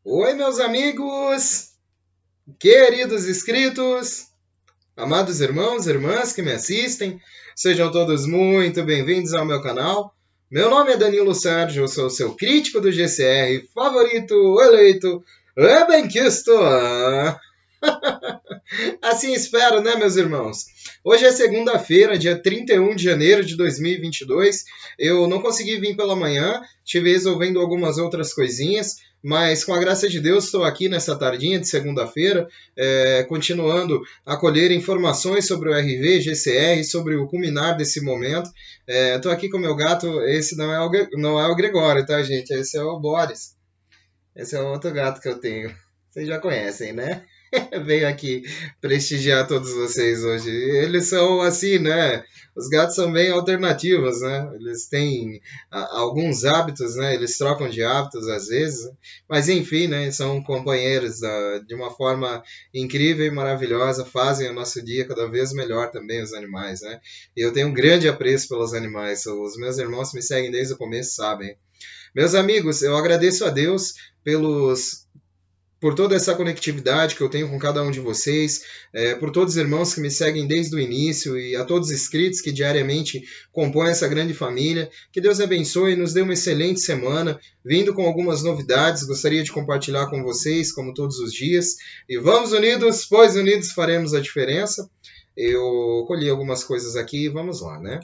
Oi, meus amigos, queridos inscritos, amados irmãos e irmãs que me assistem, sejam todos muito bem-vindos ao meu canal. Meu nome é Danilo Sérgio, eu sou o seu crítico do GCR favorito, eleito, e benquisto. Assim espero, né, meus irmãos? Hoje é segunda-feira, dia 31 de janeiro de 2022. Eu não consegui vir pela manhã, estive resolvendo algumas outras coisinhas, mas com a graça de Deus estou aqui nessa tardinha de segunda-feira, continuando a colher informações sobre o RV, GCR, sobre o culminar desse momento. Estou aqui com o meu gato, esse não é o Gregório, tá, gente? Esse é o Boris. Esse é o outro gato que eu tenho. Vocês já conhecem, né? Veio aqui prestigiar todos vocês hoje. Eles são assim, né? Os gatos são bem alternativos, né? Eles têm alguns hábitos, né? Eles trocam de hábitos às vezes, né? Mas enfim, né? São companheiros de uma forma incrível e maravilhosa, fazem o nosso dia cada vez melhor também, os animais, né? E eu tenho um grande apreço pelos animais. Os meus irmãos que me seguem desde o começo sabem. Meus amigos, eu agradeço a Deus por toda essa conectividade que eu tenho com cada um de vocês, por todos os irmãos que me seguem desde o início e a todos os inscritos que diariamente compõem essa grande família. Que Deus abençoe e nos dê uma excelente semana, vindo com algumas novidades, gostaria de compartilhar com vocês, como todos os dias. E vamos unidos, pois unidos faremos a diferença. Eu colhi algumas coisas aqui e vamos lá, né?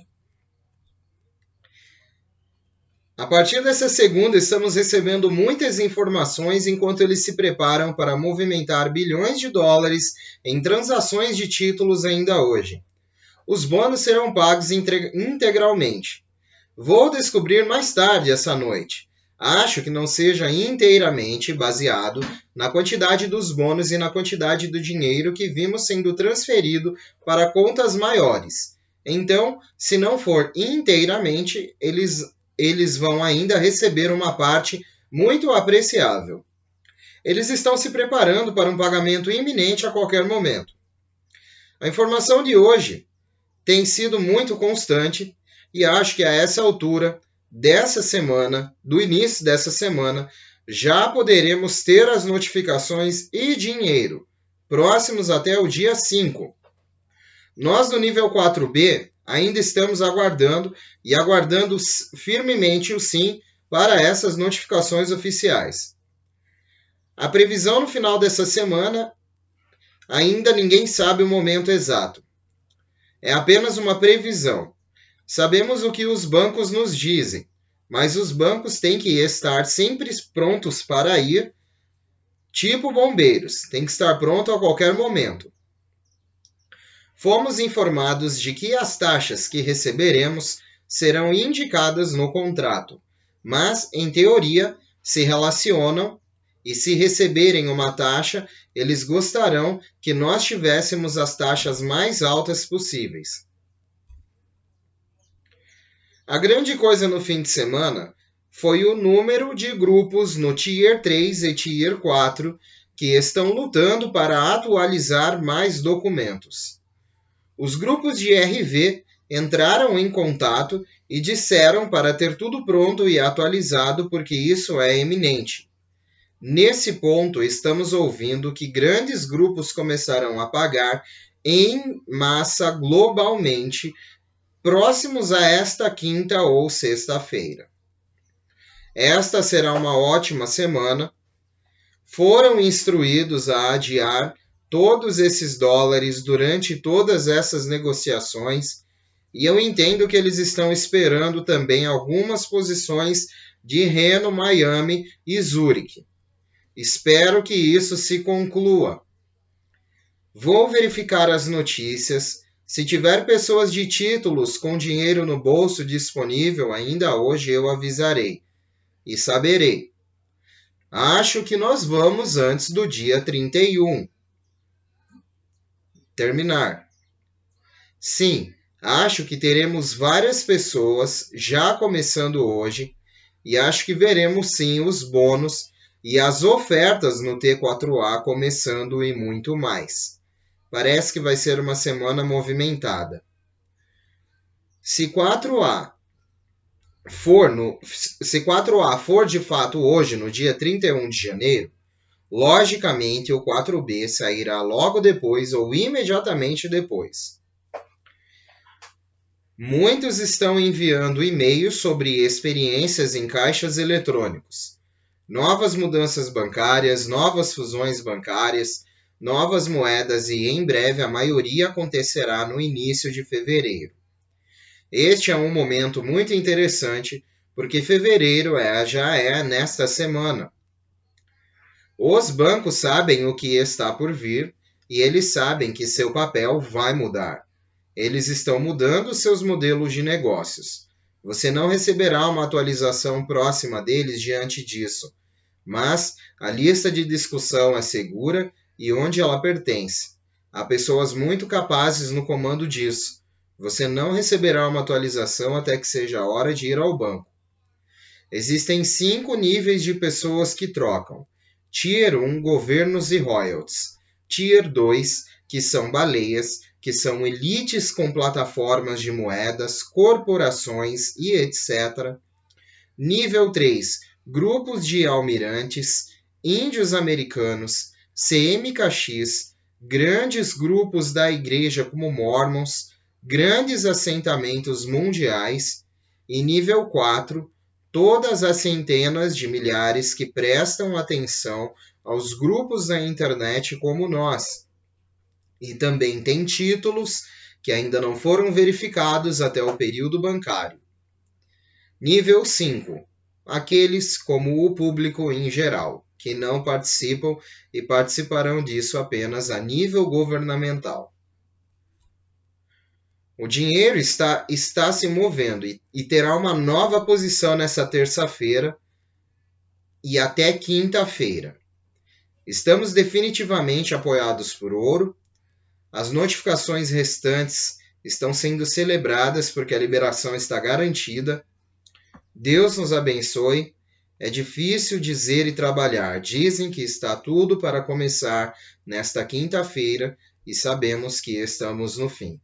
A partir dessa segunda, estamos recebendo muitas informações enquanto eles se preparam para movimentar bilhões de dólares em transações de títulos ainda hoje. Os bônus serão pagos integralmente. Vou descobrir mais tarde essa noite. Acho que não seja inteiramente baseado na quantidade dos bônus e na quantidade do dinheiro que vimos sendo transferido para contas maiores. Então, se não for inteiramente, eles vão ainda receber uma parte muito apreciável. Eles estão se preparando para um pagamento iminente a qualquer momento. A informação de hoje tem sido muito constante e acho que a essa altura dessa semana, do início dessa semana, já poderemos ter as notificações e dinheiro, próximos até o dia 5. Nós do nível 4B ainda estamos aguardando e aguardando firmemente o sim para essas notificações oficiais. A previsão no final dessa semana, ainda ninguém sabe o momento exato. É apenas uma previsão. Sabemos o que os bancos nos dizem, mas os bancos têm que estar sempre prontos para ir, tipo bombeiros, tem que estar pronto a qualquer momento. Fomos informados de que as taxas que receberemos serão indicadas no contrato, mas, em teoria, se relacionam e, se receberem uma taxa, eles gostarão que nós tivéssemos as taxas mais altas possíveis. A grande coisa no fim de semana foi o número de grupos no Tier 3 e Tier 4 que estão lutando para atualizar mais documentos. Os grupos de RV entraram em contato e disseram para ter tudo pronto e atualizado porque isso é eminente. Nesse ponto, estamos ouvindo que grandes grupos começarão a pagar em massa globalmente próximos a esta quinta ou sexta-feira. Esta será uma ótima semana. Foram instruídos a adiar todos esses dólares durante todas essas negociações, e eu entendo que eles estão esperando também algumas posições de Reno, Miami e Zurique. Espero que isso se conclua. Vou verificar as notícias. Se tiver pessoas de títulos com dinheiro no bolso disponível ainda hoje, eu avisarei e saberei. Acho que nós vamos antes do dia 31. Terminar. Sim, acho que teremos várias pessoas já começando hoje e acho que veremos sim os bônus e as ofertas no T4A começando e muito mais. Parece que vai ser uma semana movimentada. Se 4A for de fato hoje, no dia 31 de janeiro, Logicamente, o 4B sairá logo depois ou imediatamente depois. Muitos estão enviando e-mails sobre experiências em caixas eletrônicos, novas mudanças bancárias, novas fusões bancárias, novas moedas e em breve a maioria acontecerá no início de fevereiro. Este é um momento muito interessante porque fevereiro já é nesta semana. Os bancos sabem o que está por vir e eles sabem que seu papel vai mudar. Eles estão mudando seus modelos de negócios. Você não receberá uma atualização próxima deles diante disso, mas a lista de discussão é segura e onde ela pertence. Há pessoas muito capazes no comando disso. Você não receberá uma atualização até que seja a hora de ir ao banco. Existem 5 níveis de pessoas que trocam. Tier 1, governos e royalties. Tier 2, que são baleias, que são elites com plataformas de moedas, corporações e etc. Nível 3, grupos de almirantes, índios americanos, CMKX, grandes grupos da igreja como Mormons, grandes assentamentos mundiais. E nível 4, todas as centenas de milhares que prestam atenção aos grupos da internet como nós. E também tem títulos que ainda não foram verificados até o período bancário. Nível 5. Aqueles como o público em geral, que não participam e participarão disso apenas a nível governamental. O dinheiro está se movendo e terá uma nova posição nessa terça-feira e até quinta-feira. Estamos definitivamente apoiados por ouro. As notificações restantes estão sendo celebradas porque a liberação está garantida. Deus nos abençoe. É difícil dizer e trabalhar. Dizem que está tudo para começar nesta quinta-feira e sabemos que estamos no fim.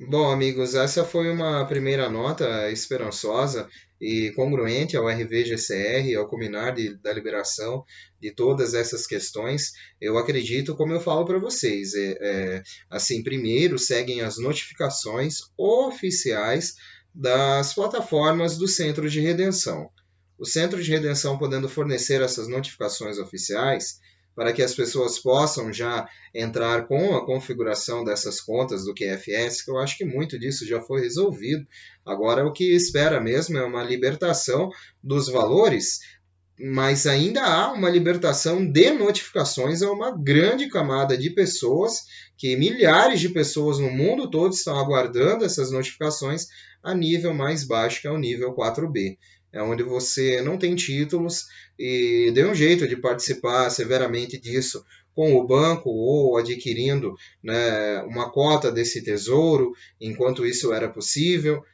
Bom, amigos, essa foi uma primeira nota esperançosa e congruente ao RVGCR, ao culminar da liberação de todas essas questões. Eu acredito, como eu falo para vocês, assim, primeiro seguem as notificações oficiais das plataformas do Centro de Redenção. O Centro de Redenção podendo fornecer essas notificações oficiais para que as pessoas possam já entrar com a configuração dessas contas do QFS, que eu acho que muito disso já foi resolvido. Agora, o que espera mesmo é uma libertação dos valores, mas ainda há uma libertação de notificações a uma grande camada de pessoas, que milhares de pessoas no mundo todo estão aguardando essas notificações a nível mais baixo, que é o nível 4B. É onde você não tem títulos e dê um jeito de participar severamente disso com o banco ou adquirindo, né, uma cota desse tesouro, enquanto isso era possível,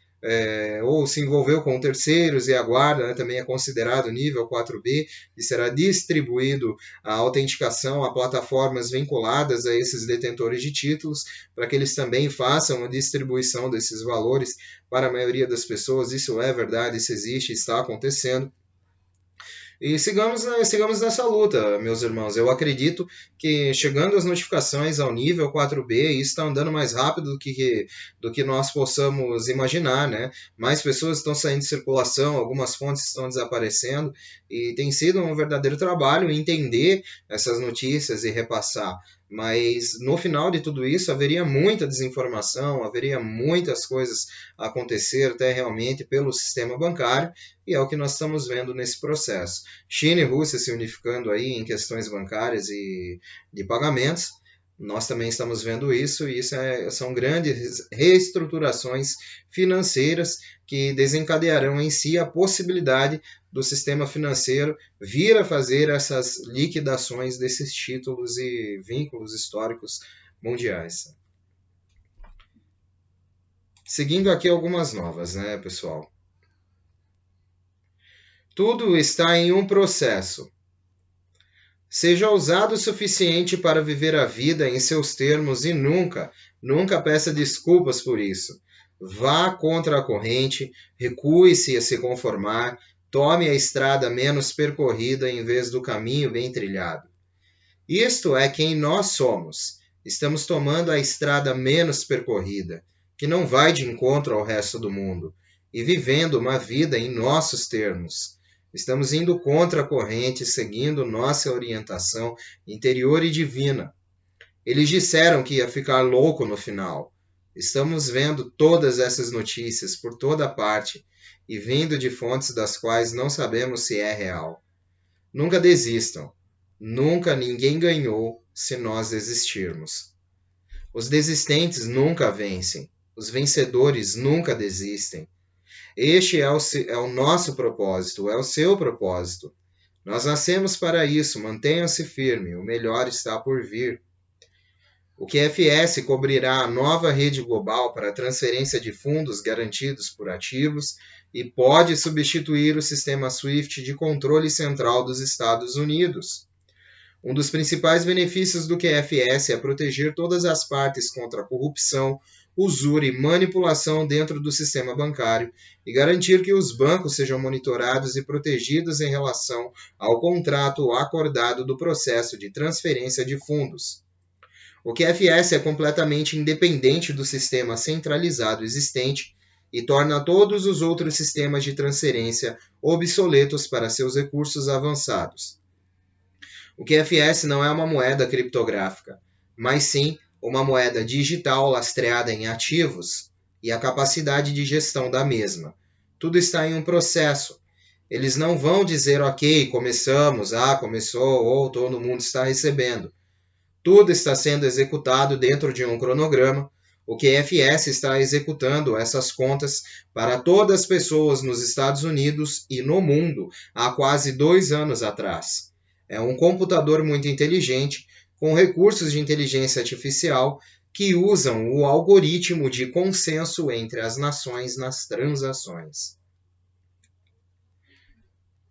ou se envolveu com terceiros e aguarda, né, também é considerado nível 4B, e será distribuído a autenticação a plataformas vinculadas a esses detentores de títulos, para que eles também façam a distribuição desses valores para a maioria das pessoas. Isso é verdade, isso existe, está acontecendo. E sigamos nessa luta, meus irmãos. Eu acredito que chegando as notificações ao nível 4B, isso está andando mais rápido do que nós possamos imaginar, né? Mais pessoas estão saindo de circulação, algumas fontes estão desaparecendo, e tem sido um verdadeiro trabalho entender essas notícias e repassar. Mas no final de tudo isso haveria muita desinformação, haveria muitas coisas a acontecer até realmente pelo sistema bancário, e é o que nós estamos vendo nesse processo. China e Rússia se unificando aí em questões bancárias e de pagamentos. Nós também estamos vendo isso, e são grandes reestruturações financeiras que desencadearão em si a possibilidade do sistema financeiro vir a fazer essas liquidações desses títulos e vínculos históricos mundiais. Seguindo aqui algumas novas, né, pessoal? Tudo está em um processo. Seja ousado o suficiente para viver a vida em seus termos e nunca peça desculpas por isso. Vá contra a corrente, recue-se a se conformar, Tome a estrada menos percorrida em vez do caminho bem trilhado. Isto é quem nós somos. Estamos tomando a estrada menos percorrida, que não vai de encontro ao resto do mundo, e vivendo uma vida em nossos termos. Estamos indo contra a corrente, seguindo nossa orientação interior e divina. Eles disseram que ia ficar louco no final. Estamos vendo todas essas notícias por toda parte e vindo de fontes das quais não sabemos se é real. Nunca desistam. Nunca ninguém ganhou se nós desistirmos. Os desistentes nunca vencem. Os vencedores nunca desistem. Este é o nosso propósito, é o seu propósito. Nós nascemos para isso, mantenham-se firmes, o melhor está por vir. O QFS cobrirá a nova rede global para a transferência de fundos garantidos por ativos e pode substituir o sistema SWIFT de controle central dos Estados Unidos. Um dos principais benefícios do QFS é proteger todas as partes contra a corrupção, usura e manipulação dentro do sistema bancário e garantir que os bancos sejam monitorados e protegidos em relação ao contrato acordado do processo de transferência de fundos. O QFS é completamente independente do sistema centralizado existente e torna todos os outros sistemas de transferência obsoletos para seus recursos avançados. O QFS não é uma moeda criptográfica, mas sim uma moeda digital lastreada em ativos e a capacidade de gestão da mesma. Tudo está em um processo. Eles não vão dizer, ok, começamos, começou, ou todo mundo está recebendo. Tudo está sendo executado dentro de um cronograma. O QFS está executando essas contas para todas as pessoas nos Estados Unidos e no mundo há quase 2 anos atrás. É um computador muito inteligente, com recursos de inteligência artificial que usam o algoritmo de consenso entre as nações nas transações.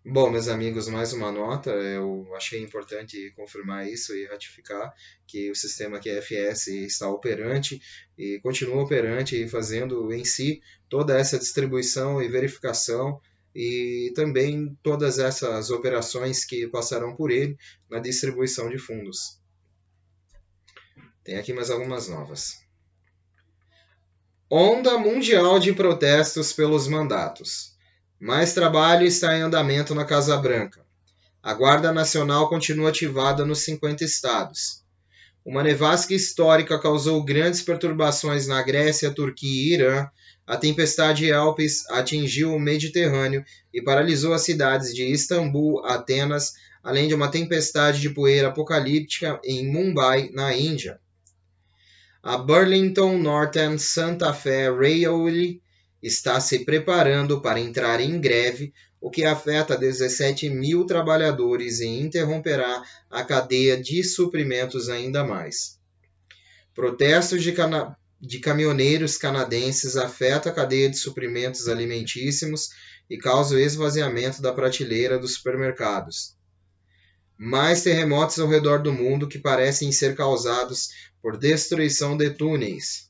Bom, meus amigos, mais uma nota. Eu achei importante confirmar isso e ratificar que o sistema QFS está operante e continua operante e fazendo em si toda essa distribuição e verificação e também todas essas operações que passarão por ele na distribuição de fundos. Tem aqui mais algumas novas. Onda mundial de protestos pelos mandatos. Mais trabalho está em andamento na Casa Branca. A Guarda Nacional continua ativada nos 50 estados. Uma nevasca histórica causou grandes perturbações na Grécia, Turquia e Irã. A tempestade Alpes atingiu o Mediterrâneo e paralisou as cidades de Istambul, Atenas, além de uma tempestade de poeira apocalíptica em Mumbai, na Índia. A Burlington Northern Santa Fe Railway está se preparando para entrar em greve, o que afeta 17 mil trabalhadores e interromperá a cadeia de suprimentos ainda mais. Protestos de caminhoneiros canadenses afetam a cadeia de suprimentos alimentícios e causam o esvaziamento da prateleira dos supermercados. Mais terremotos ao redor do mundo que parecem ser causados por destruição de túneis.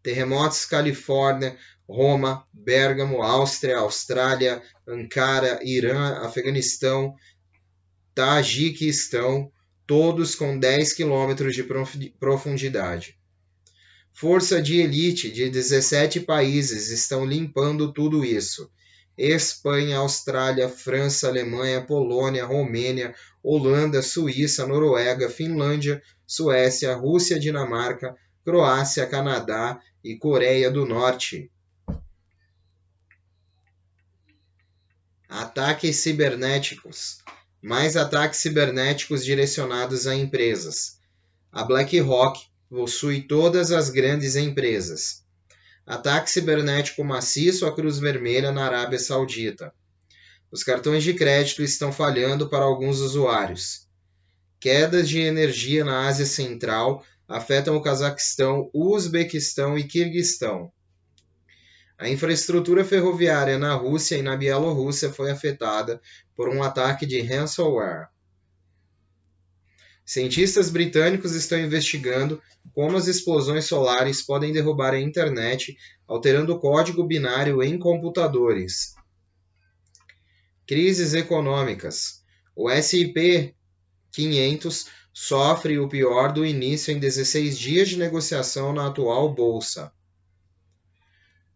Terremotos Califórnia, Roma, Bérgamo, Áustria, Austrália, Ankara, Irã, Afeganistão, Tajiquistão, todos com 10 km de profundidade. Força de elite de 17 países estão limpando tudo isso. Espanha, Austrália, França, Alemanha, Polônia, Romênia, Holanda, Suíça, Noruega, Finlândia, Suécia, Rússia, Dinamarca, Croácia, Canadá e Coreia do Norte. Ataques cibernéticos. Mais ataques cibernéticos direcionados a empresas. A BlackRock possui todas as grandes empresas. Ataque cibernético maciço à Cruz Vermelha na Arábia Saudita. Os cartões de crédito estão falhando para alguns usuários. Quedas de energia na Ásia Central afetam o Cazaquistão, o Uzbequistão e Quirguistão. A infraestrutura ferroviária na Rússia e na Bielorrússia foi afetada por um ataque de ransomware. Cientistas britânicos estão investigando como as explosões solares podem derrubar a internet, alterando o código binário em computadores. Crises econômicas. O S&P 500 sofre o pior do início em 16 dias de negociação na atual bolsa.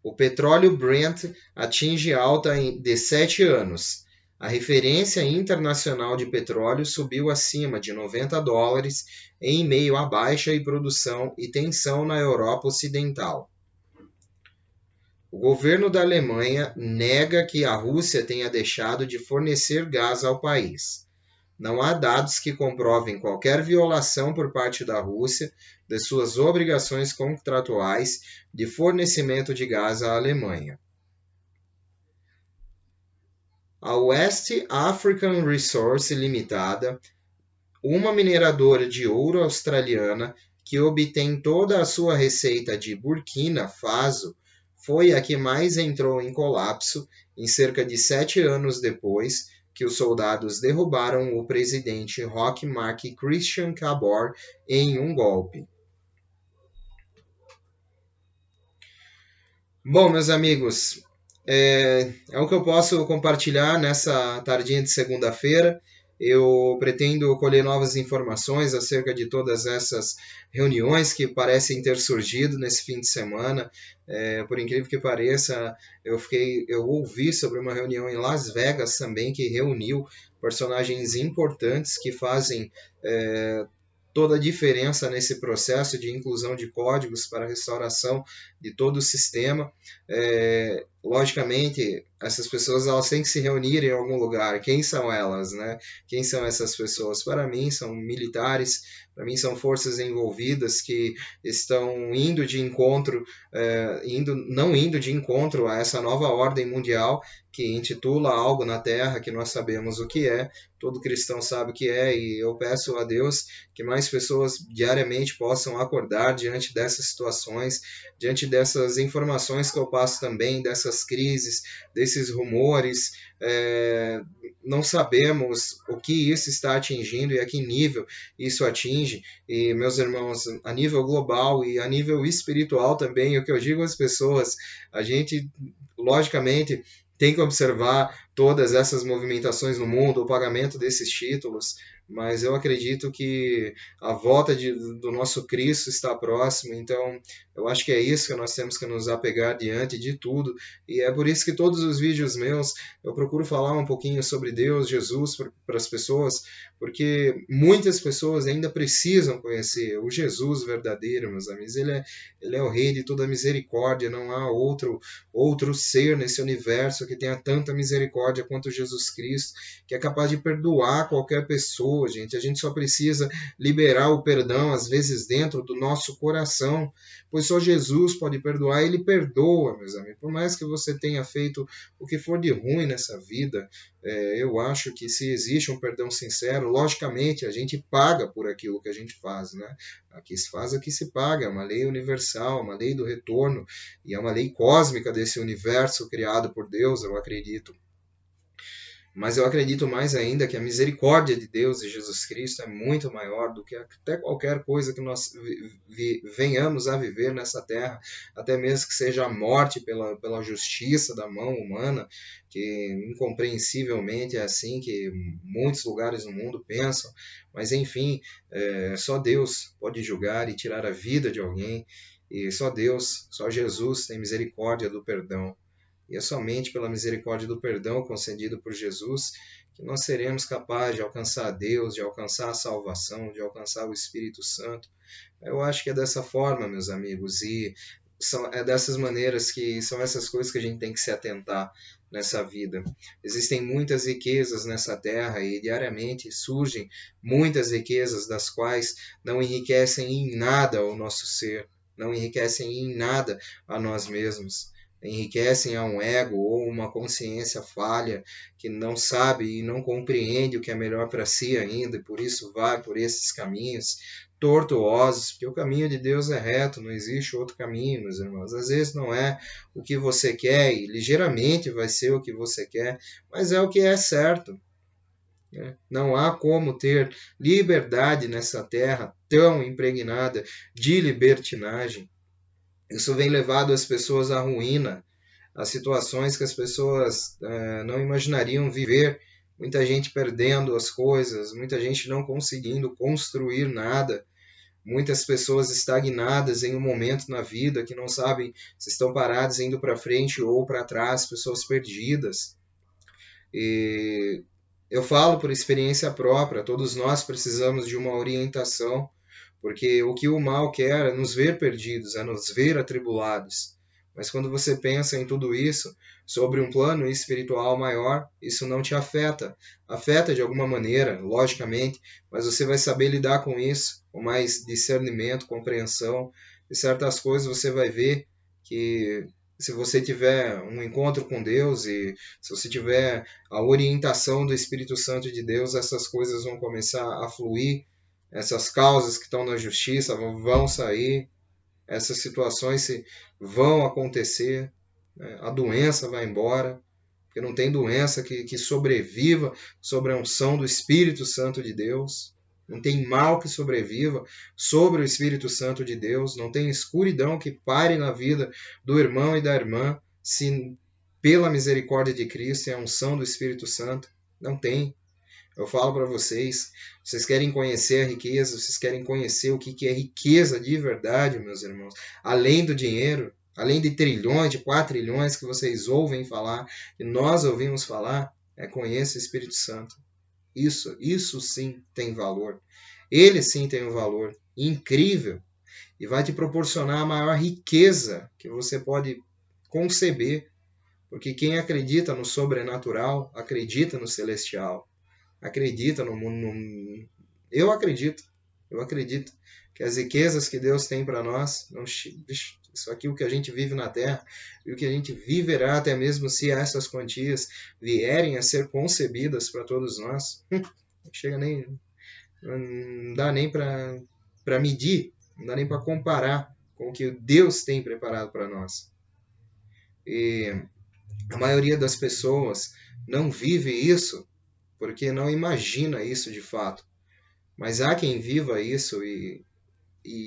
O petróleo Brent atinge alta de 7 anos. A referência internacional de petróleo subiu acima de $90 em meio à baixa em produção e tensão na Europa Ocidental. O governo da Alemanha nega que a Rússia tenha deixado de fornecer gás ao país. Não há dados que comprovem qualquer violação por parte da Rússia de suas obrigações contratuais de fornecimento de gás à Alemanha. A West African Resources Limitada, uma mineradora de ouro australiana que obtém toda a sua receita de Burkina Faso, foi a que mais entrou em colapso em cerca de 7 anos depois que os soldados derrubaram o presidente Roch Marc Christian Kabore em um golpe. Bom, meus amigos, é o que eu posso compartilhar nessa tardinha de segunda-feira. Eu pretendo colher novas informações acerca de todas essas reuniões que parecem ter surgido nesse fim de semana. Por incrível que pareça, eu ouvi sobre uma reunião em Las Vegas também que reuniu personagens importantes que fazem toda a diferença nesse processo de inclusão de códigos para a restauração de todo o sistema. Logicamente, essas pessoas elas têm que se reunir em algum lugar. Quem são elas, né? Quem são essas pessoas? Para mim, são militares, para mim, são forças envolvidas que estão indo de encontro, não indo de encontro a essa nova ordem mundial que intitula algo na Terra que nós sabemos o que é, todo cristão sabe o que é, e eu peço a Deus que mais pessoas diariamente possam acordar diante dessas situações, diante dessas informações que eu passo também, dessas crises, desses rumores. Não sabemos o que isso está atingindo e a que nível isso atinge. E, meus irmãos, a nível global e a nível espiritual também, o que eu digo às pessoas, a gente, logicamente, tem que observar todas essas movimentações no mundo, o pagamento desses títulos, mas eu acredito que a volta do nosso Cristo está próxima, então eu acho que é isso que nós temos que nos apegar diante de tudo, e é por isso que todos os vídeos meus eu procuro falar um pouquinho sobre Deus, Jesus, para as pessoas, porque muitas pessoas ainda precisam conhecer o Jesus verdadeiro, meus amigos. Ele é o Rei de toda misericórdia, não há outro ser nesse universo que tenha tanta misericórdia quanto Jesus Cristo, que é capaz de perdoar qualquer pessoa, gente. A gente só precisa liberar o perdão, às vezes, dentro do nosso coração, pois só Jesus pode perdoar, ele perdoa, meus amigos. Por mais que você tenha feito o que for de ruim nessa vida, eu acho que se existe um perdão sincero, logicamente a gente paga por aquilo que a gente faz, né? Aqui se faz, aqui se paga, é uma lei universal, uma lei do retorno, e é uma lei cósmica desse universo criado por Deus, eu acredito. Mas eu acredito mais ainda que a misericórdia de Deus e Jesus Cristo é muito maior do que até qualquer coisa que nós venhamos a viver nessa terra, até mesmo que seja a morte pela justiça da mão humana, que incompreensivelmente é assim que muitos lugares no mundo pensam. Mas enfim, só Deus pode julgar e tirar a vida de alguém, e só Deus, só Jesus tem misericórdia do perdão. E é somente pela misericórdia do perdão concedido por Jesus que nós seremos capazes de alcançar a Deus, de alcançar a salvação, de alcançar o Espírito Santo. Eu acho que é dessa forma, meus amigos, e é dessas maneiras que são essas coisas que a gente tem que se atentar nessa vida. Existem muitas riquezas nessa terra e diariamente surgem muitas riquezas das quais não enriquecem em nada o nosso ser, não enriquecem em nada a nós mesmos. Enriquecem a um ego ou uma consciência falha que não sabe e não compreende o que é melhor para si ainda, e por isso vai por esses caminhos tortuosos, porque o caminho de Deus é reto, não existe outro caminho, meus irmãos. Às vezes não é o que você quer e ligeiramente vai ser o que você quer, mas é o que é certo. Não há como ter liberdade nessa terra tão impregnada de libertinagem. Isso vem levado as pessoas à ruína, a situações que as pessoas não imaginariam viver, muita gente perdendo as coisas, muita gente não conseguindo construir nada, muitas pessoas estagnadas em um momento na vida que não sabem se estão paradas indo para frente ou para trás, pessoas perdidas. E eu falo por experiência própria, todos nós precisamos de uma orientação, porque o que o mal quer é nos ver perdidos, é nos ver atribulados. Mas quando você pensa em tudo isso, sobre um plano espiritual maior, isso não te afeta. Afeta de alguma maneira, logicamente, mas você vai saber lidar com isso, com mais discernimento, compreensão. De certas coisas você vai ver que se você tiver um encontro com Deus e se você tiver a orientação do Espírito Santo de Deus, essas coisas vão começar a fluir, essas causas que estão na justiça vão sair, essas situações vão acontecer, né? A doença vai embora, porque não tem doença que sobreviva sobre a unção do Espírito Santo de Deus. Não tem mal que sobreviva sobre o Espírito Santo de Deus. Não tem escuridão que pare na vida do irmão e da irmã, se pela misericórdia de Cristo e a unção do Espírito Santo. Não tem. Eu falo para vocês, vocês querem conhecer a riqueza, vocês querem conhecer o que é riqueza de verdade, meus irmãos. Além do dinheiro, além de trilhões, de 4 trilhões que vocês ouvem falar, que nós ouvimos falar, conheça o Espírito Santo. Isso sim tem valor. Ele sim tem um valor incrível e vai te proporcionar a maior riqueza que você pode conceber, porque quem acredita no sobrenatural, acredita no celestial. Acredita no mundo. Eu acredito que as riquezas que Deus tem para nós, isso aqui o que a gente vive na terra e o que a gente viverá até mesmo se essas quantias vierem a ser concebidas para todos nós, não chega nem, não dá nem para medir, não dá nem para comparar com o que Deus tem preparado para nós. E a maioria das pessoas não vive isso porque não imagina isso de fato. Mas há quem viva isso e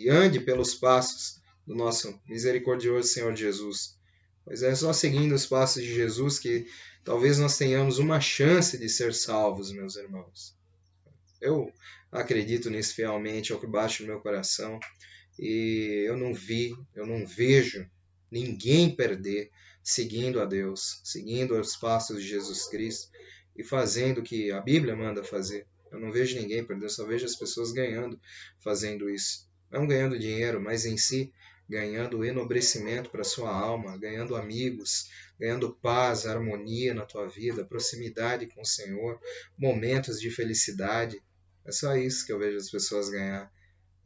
ande pelos passos do nosso misericordioso Senhor Jesus. Pois é só seguindo os passos de Jesus que talvez nós tenhamos uma chance de ser salvos, meus irmãos. Eu acredito nisso fielmente, é o que bate no meu coração. E eu não vejo ninguém perder seguindo a Deus, seguindo os passos de Jesus Cristo e fazendo o que a Bíblia manda fazer. Eu não vejo ninguém perder, eu só vejo as pessoas ganhando fazendo isso. Não ganhando dinheiro, mas em si ganhando enobrecimento para sua alma, ganhando amigos, ganhando paz, harmonia na tua vida, proximidade com o Senhor, momentos de felicidade. É só isso que eu vejo as pessoas ganhar.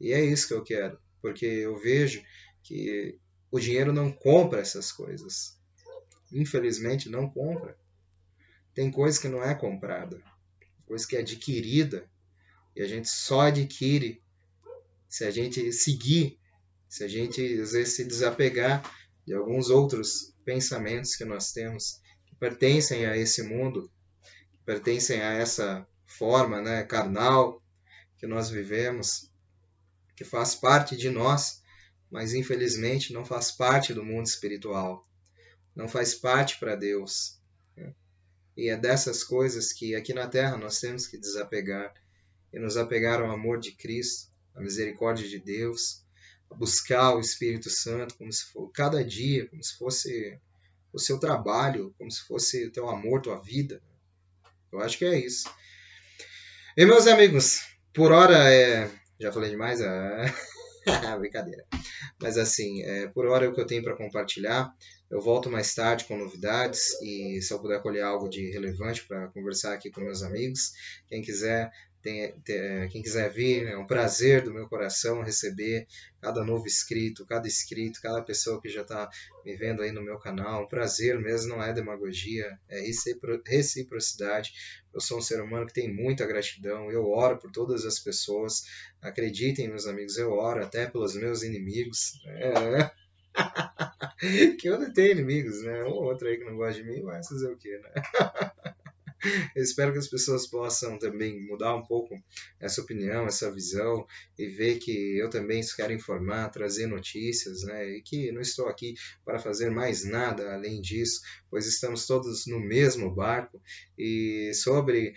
E é isso que eu quero, porque eu vejo que o dinheiro não compra essas coisas. Infelizmente não compra. Tem coisa que não é comprada, coisa que é adquirida, e a gente só adquire se a gente seguir, se a gente às vezes se desapegar de alguns outros pensamentos que nós temos, que pertencem a esse mundo, que pertencem a essa forma, né, carnal que nós vivemos, que faz parte de nós, mas infelizmente não faz parte do mundo espiritual, não faz parte para Deus. E é dessas coisas que aqui na Terra nós temos que desapegar e nos apegar ao amor de Cristo, à misericórdia de Deus, a buscar o Espírito Santo como se fosse cada dia, como se fosse o seu trabalho, como se fosse o teu amor, tua vida. Eu acho que é isso. E meus amigos, por hora já falei demais? Brincadeira. Mas assim, por hora é o que eu tenho para compartilhar. Eu volto mais tarde com novidades e se eu puder colher algo de relevante para conversar aqui com meus amigos. Quem quiser vir, é um prazer do meu coração receber cada novo inscrito, cada pessoa que já está me vendo aí no meu canal. Um prazer mesmo, não é demagogia, é reciprocidade. Eu sou um ser humano que tem muita gratidão, eu oro por todas as pessoas. Acreditem, meus amigos, eu oro até pelos meus inimigos. Que eu não tenho inimigos, né? Um ou outro aí que não gosta de mim, vai fazer o quê, né? Eu espero que as pessoas possam também mudar um pouco essa opinião, essa visão e ver que eu também quero informar, trazer notícias, né? E que não estou aqui para fazer mais nada além disso, pois estamos todos no mesmo barco. E sobre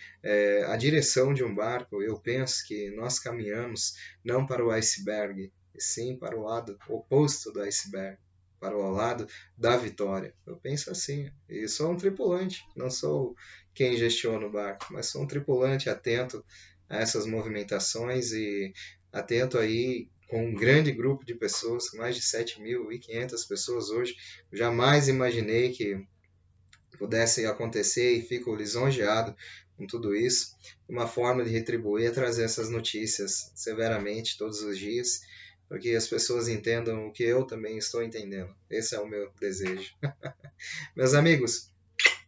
a direção de um barco, eu penso que nós caminhamos não para o iceberg, e sim para o lado oposto do iceberg, para o lado da vitória. Eu penso assim, e sou um tripulante, não sou quem gestiona o barco, mas sou um tripulante atento a essas movimentações e atento aí com um grande grupo de pessoas, mais de 7.500 pessoas hoje. Eu jamais imaginei que pudesse acontecer e fico lisonjeado com tudo isso. Uma forma de retribuir é trazer essas notícias severamente todos os dias, para que as pessoas entendam o que eu também estou entendendo. Esse é o meu desejo. Meus amigos,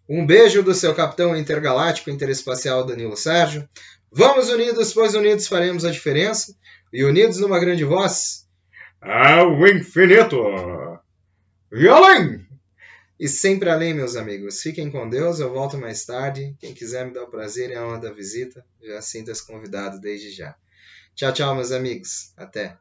um beijo do seu capitão intergaláctico interespacial Danilo Sérgio. Vamos unidos, pois unidos faremos a diferença. E unidos numa grande voz, ao infinito e além! E sempre além, meus amigos. Fiquem com Deus, eu volto mais tarde. Quem quiser me dar o prazer e a honra da visita, já sinta-se convidado desde já. Tchau, tchau, meus amigos. Até.